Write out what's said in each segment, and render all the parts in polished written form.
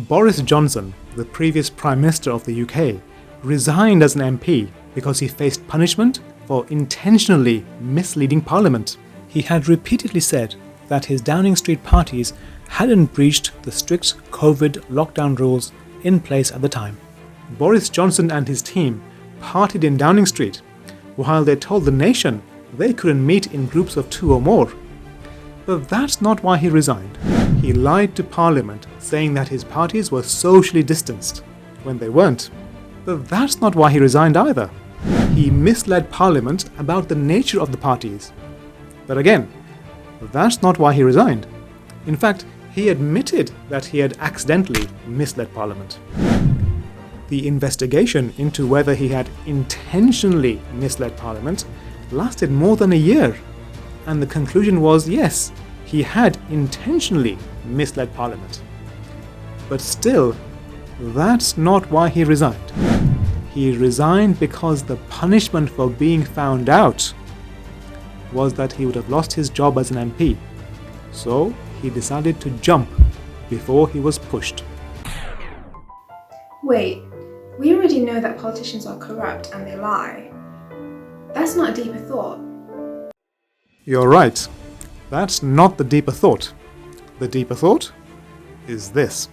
Boris Johnson, the previous Prime Minister of the UK, resigned as an MP because he faced punishment for intentionally misleading Parliament. He had repeatedly said that his Downing Street parties hadn't breached the strict COVID lockdown rules in place at the time. Boris Johnson and his team partied in Downing Street while they told the nation they couldn't meet in groups of 2 or more. But that's not why he resigned. He lied to Parliament, saying that his parties were socially distanced, when they weren't. But that's not why he resigned either. He misled Parliament about the nature of the parties. But again, that's not why he resigned. In fact, he admitted that he had accidentally misled Parliament. The investigation into whether he had intentionally misled Parliament lasted more than a year, and the conclusion was yes, he had intentionally misled Parliament. But still, that's not why he resigned. He resigned because the punishment for being found out was that he would have lost his job as an MP. So he decided to jump before he was pushed. Wait, we already know that politicians are corrupt and they lie. That's not a deeper thought. You're right. That's not the deeper thought. The deeper thought is this.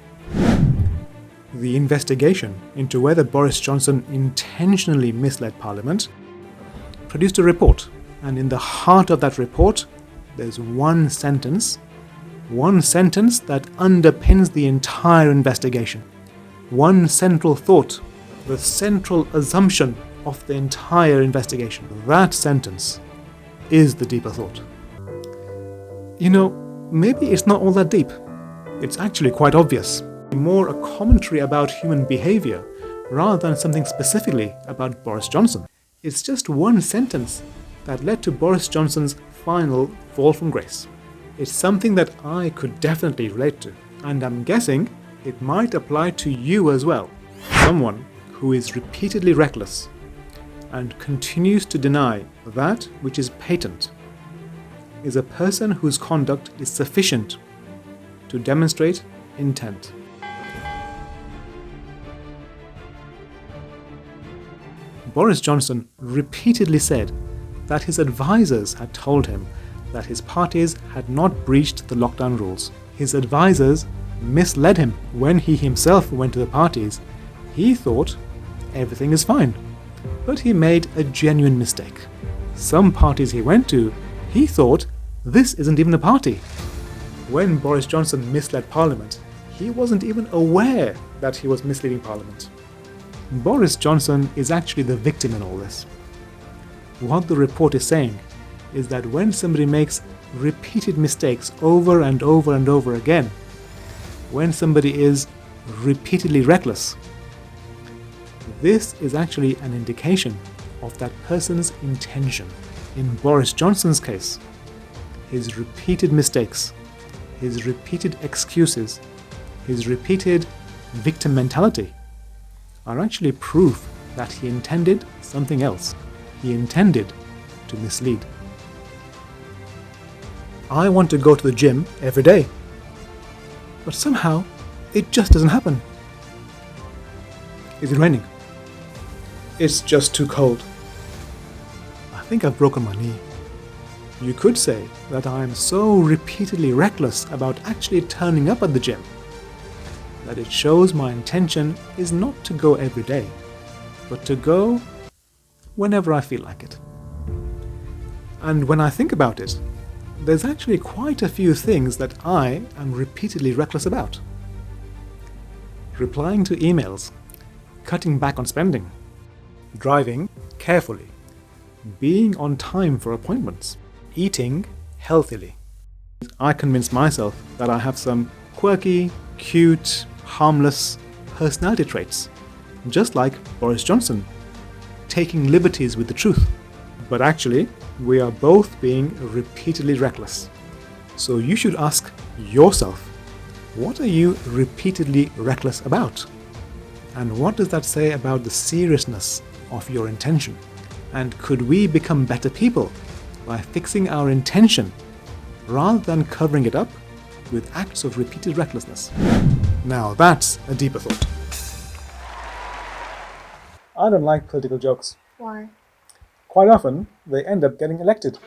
The investigation into whether Boris Johnson intentionally misled Parliament produced a report, and in the heart of that report, there's one sentence that underpins the entire investigation. One central thought, the central assumption of the entire investigation. That sentence is the deeper thought. You know, maybe it's not all that deep. It's actually quite obvious. More a commentary about human behavior rather than something specifically about Boris Johnson. It's just one sentence that led to Boris Johnson's final fall from grace. It's something that I could definitely relate to, and I'm guessing it might apply to you as well. Someone who is repeatedly reckless and continues to deny that which is patent is a person whose conduct is sufficient to demonstrate intent. Boris Johnson repeatedly said that his advisors had told him that his parties had not breached the lockdown rules. His advisors misled him when he himself went to the parties. He thought everything is fine, but he made a genuine mistake. Some parties he went to, he thought this isn't even a party. When Boris Johnson misled Parliament, he wasn't even aware that he was misleading Parliament. Boris Johnson is actually the victim in all this. What the report is saying is that when somebody makes repeated mistakes over and over and over again, when somebody is repeatedly reckless, this is actually an indication of that person's intention. In Boris Johnson's case, his repeated mistakes, his repeated excuses, his repeated victim mentality are actually proof that he intended something else. He intended to mislead. I want to go to the gym every day, but somehow it just doesn't happen. Is it raining? It's just too cold. I think I've broken my knee. You could say that I am so repeatedly reckless about actually turning up at the gym that it shows my intention is not to go every day, but to go whenever I feel like it. And when I think about it, there's actually quite a few things that I am repeatedly reckless about. Replying to emails, cutting back on spending, driving carefully, being on time for appointments, eating healthily. I convince myself that I have some quirky, cute, harmless personality traits, just like Boris Johnson, taking liberties with the truth. But actually, we are both being repeatedly reckless. So you should ask yourself, what are you repeatedly reckless about? And what does that say about the seriousness of your intention? And could we become better people by fixing our intention rather than covering it up with acts of repeated recklessness. Now that's a deeper thought. I don't like political jokes. Why? Quite often, they end up getting elected.